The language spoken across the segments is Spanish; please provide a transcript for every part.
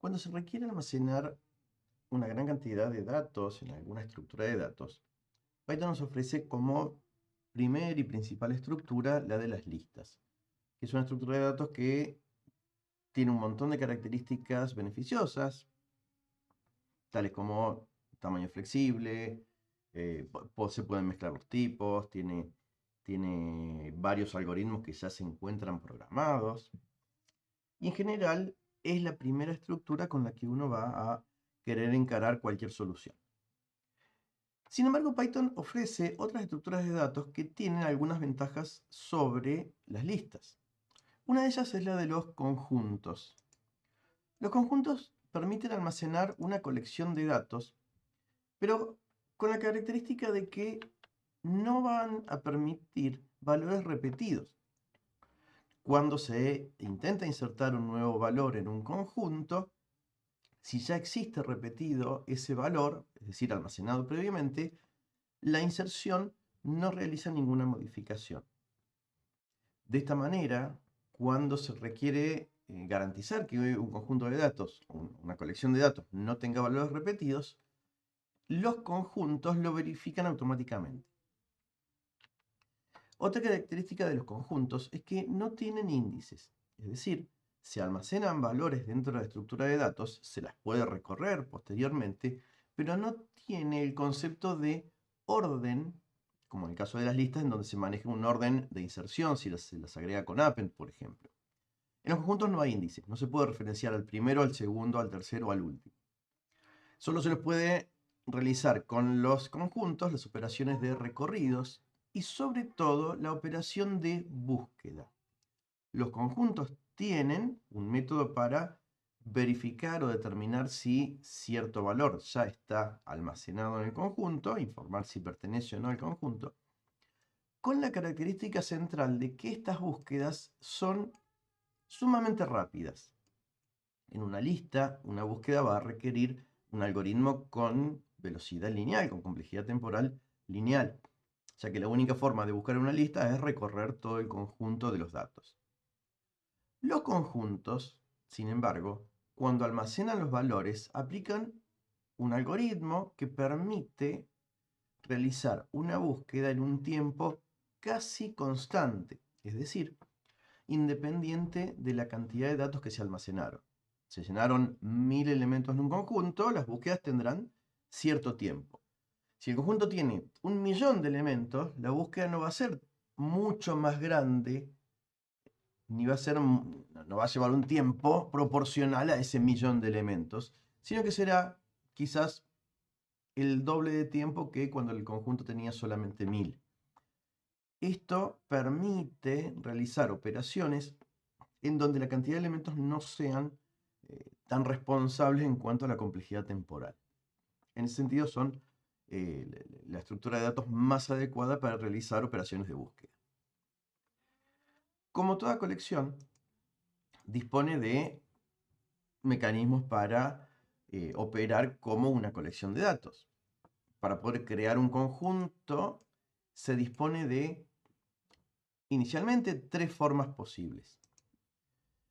Cuando se requiere almacenar una gran cantidad de datos en alguna estructura de datos, Python nos ofrece como primera y principal estructura la de las listas, que es una estructura de datos que tiene un montón de características beneficiosas, tales como tamaño flexible, se pueden mezclar los tipos, tiene varios algoritmos que ya se encuentran programados. Y en general es la primera estructura con la que uno va a querer encarar cualquier solución. Sin embargo, Python ofrece otras estructuras de datos que tienen algunas ventajas sobre las listas. Una de ellas es la de los conjuntos. Los conjuntos permiten almacenar una colección de datos, pero con la característica de que no van a permitir valores repetidos. Cuando se intenta insertar un nuevo valor en un conjunto, si ya existe repetido ese valor, es decir, almacenado previamente, la inserción no realiza ninguna modificación. De esta manera, cuando se requiere garantizar que un conjunto de datos, una colección de datos, no tenga valores repetidos, los conjuntos lo verifican automáticamente. Otra característica de los conjuntos es que no tienen índices, es decir, se almacenan valores dentro de la estructura de datos, se las puede recorrer posteriormente, pero no tiene el concepto de orden, como en el caso de las listas, en donde se maneja un orden de inserción, si se las agrega con append, por ejemplo. En los conjuntos no hay índices, no se puede referenciar al primero, al segundo, al tercero o al último. Solo se los puede realizar con los conjuntos las operaciones de recorridos y sobre todo la operación de búsqueda. Los conjuntos tienen un método para verificar o determinar si cierto valor ya está almacenado en el conjunto, informar si pertenece o no al conjunto, con la característica central de que estas búsquedas son sumamente rápidas. En una lista, una búsqueda va a requerir un algoritmo con velocidad lineal, con complejidad temporal lineal, ya que la única forma de buscar una lista es recorrer todo el conjunto de los datos. Los conjuntos, sin embargo, cuando almacenan los valores, aplican un algoritmo que permite realizar una búsqueda en un tiempo casi constante, es decir, independiente de la cantidad de datos que se almacenaron. Se llenaron 1000 elementos en un conjunto, las búsquedas tendrán cierto tiempo. Si el conjunto tiene 1.000.000 de elementos, la búsqueda no va a ser mucho más grande, ni va a ser, no va a llevar un tiempo proporcional a ese 1.000.000 de elementos, sino que será quizás el doble de tiempo que cuando el conjunto tenía solamente 1000. Esto permite realizar operaciones en donde la cantidad de elementos no sean tan responsables en cuanto a la complejidad temporal. En ese sentido son la estructura de datos más adecuada para realizar operaciones de búsqueda. Como toda colección, dispone de mecanismos para operar como una colección de datos. Para poder crear un conjunto, se dispone de inicialmente 3 formas posibles.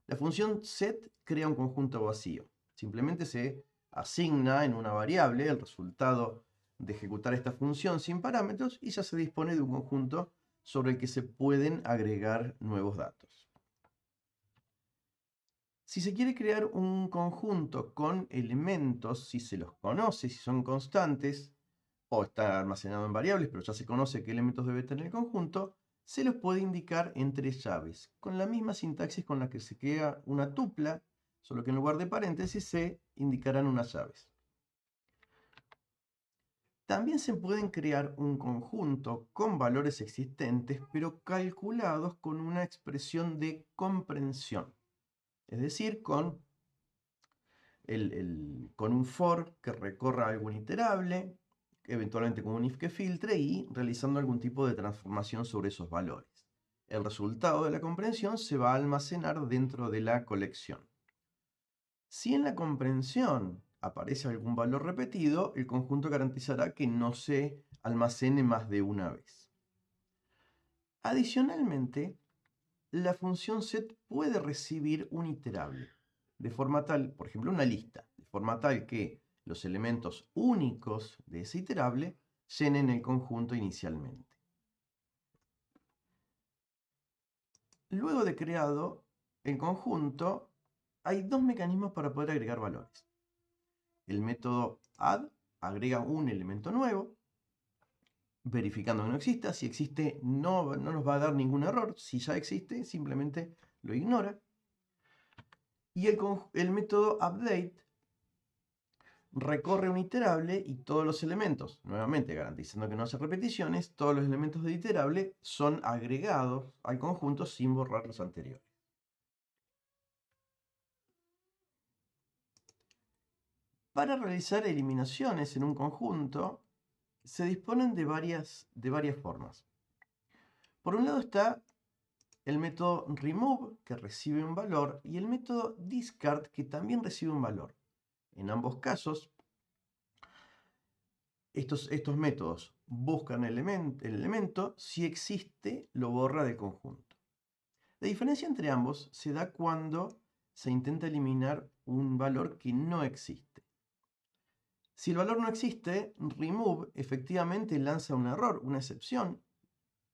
La función set crea un conjunto vacío. Simplemente se asigna en una variable el resultado de ejecutar esta función sin parámetros y ya se dispone de un conjunto sobre el que se pueden agregar nuevos datos. Si se quiere crear un conjunto con elementos, si se los conoce, si son constantes, o está almacenado en variables, pero ya se conoce qué elementos debe tener el conjunto, se los puede indicar entre llaves, con la misma sintaxis con la que se crea una tupla, solo que en lugar de paréntesis se indicarán unas llaves. También se pueden crear un conjunto con valores existentes, pero calculados con una expresión de comprensión, es decir, con un for que recorra algún iterable, eventualmente con un if que filtre y realizando algún tipo de transformación sobre esos valores. El resultado de la comprensión se va a almacenar dentro de la colección. Si en la comprensión aparece algún valor repetido, el conjunto garantizará que no se almacene más de una vez. Adicionalmente, la función set puede recibir un iterable. de forma tal, por ejemplo, una lista, de forma tal que los elementos únicos de ese iterable llenen el conjunto inicialmente. Luego de creado el conjunto, hay dos mecanismos para poder agregar valores. El método add agrega un elemento nuevo, verificando que no exista. Si existe, no nos va a dar ningún error. Si ya existe, simplemente lo ignora. Y el método update recorre un iterable y todos los elementos, nuevamente garantizando que no haya repeticiones, todos los elementos del iterable son agregados al conjunto sin borrar los anteriores. Para realizar eliminaciones en un conjunto, se disponen de varias formas. Por un lado está el método remove, que recibe un valor, y el método discard, que también recibe un valor. En ambos casos, estos métodos buscan el elemento, si existe, lo borra del conjunto. La diferencia entre ambos se da cuando se intenta eliminar un valor que no existe. Si el valor no existe, remove efectivamente lanza un error, una excepción,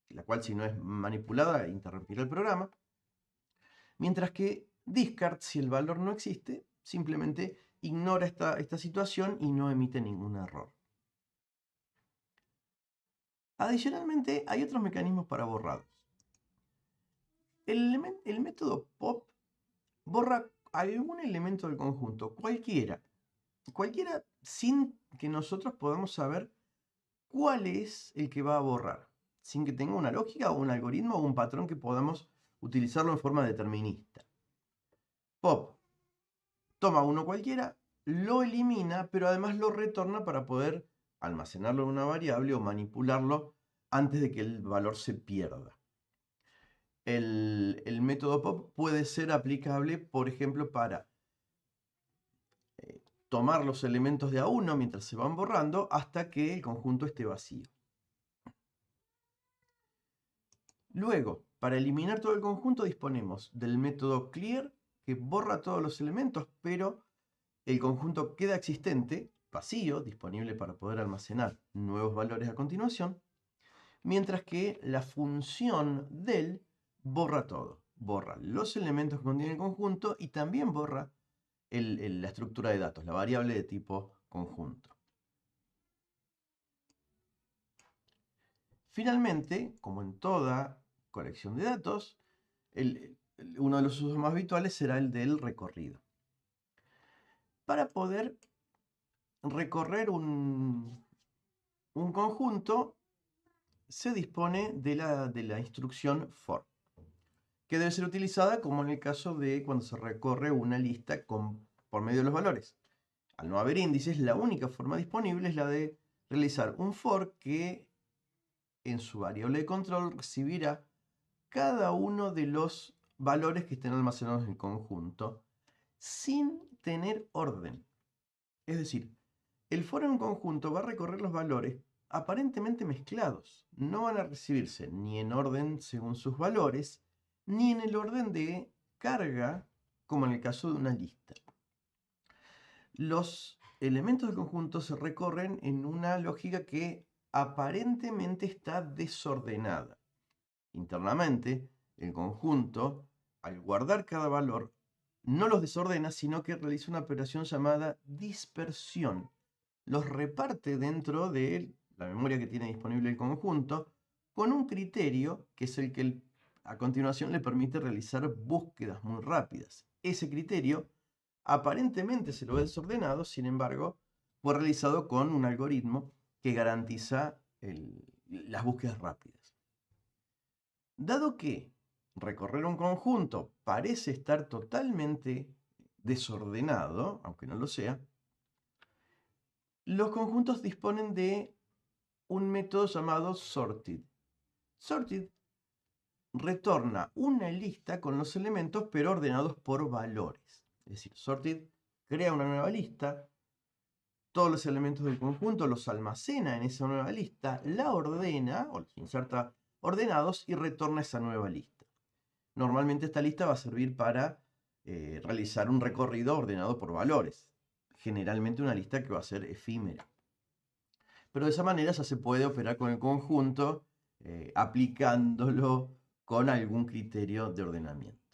la cual si no es manipulada interrumpirá el programa, mientras que discard, si el valor no existe, simplemente ignora esta situación y no emite ningún error. Adicionalmente, hay otros mecanismos para borrados. El método pop borra algún elemento del conjunto, cualquiera sin que nosotros podamos saber cuál es el que va a borrar, sin que tenga una lógica o un algoritmo o un patrón que podamos utilizarlo en forma determinista. Pop toma uno cualquiera, lo elimina, pero además lo retorna para poder almacenarlo en una variable o manipularlo antes de que el valor se pierda. El método pop puede ser aplicable, por ejemplo, para tomar los elementos de a uno mientras se van borrando hasta que el conjunto esté vacío. Luego, para eliminar todo el conjunto disponemos del método clear, que borra todos los elementos, pero el conjunto queda existente, vacío, disponible para poder almacenar nuevos valores a continuación, mientras que la función del borra todo. Borra los elementos que contiene el conjunto y también borra la estructura de datos, la variable de tipo conjunto. Finalmente, como en toda colección de datos, uno de los usos más habituales será el del recorrido. Para poder recorrer un conjunto, se dispone de la instrucción for, que debe ser utilizada como en el caso de cuando se recorre una lista por medio de los valores. Al no haber índices, la única forma disponible es la de realizar un for que en su variable de control recibirá cada uno de los valores que estén almacenados en el conjunto sin tener orden. Es decir, el for en un conjunto va a recorrer los valores aparentemente mezclados. No van a recibirse ni en orden según sus valores, ni en el orden de carga, como en el caso de una lista. Los elementos del conjunto se recorren en una lógica que aparentemente está desordenada. Internamente, el conjunto, al guardar cada valor, no los desordena, sino que realiza una operación llamada dispersión. Los reparte dentro de la memoria que tiene disponible el conjunto con un criterio que es el que a continuación le permite realizar búsquedas muy rápidas. Ese criterio aparentemente se lo ve desordenado, sin embargo, fue realizado con un algoritmo que garantiza las búsquedas rápidas. Dado que recorrer un conjunto parece estar totalmente desordenado, aunque no lo sea, los conjuntos disponen de un método llamado sorted. Sorted retorna una lista con los elementos pero ordenados por valores. Es decir, sorted crea una nueva lista, todos los elementos del conjunto los almacena en esa nueva lista, la ordena o los inserta ordenados y retorna esa nueva lista. Normalmente esta lista va a servir para realizar un recorrido ordenado por valores. Generalmente una lista que va a ser efímera. Pero de esa manera ya se puede operar con el conjunto aplicándolo con algún criterio de ordenamiento.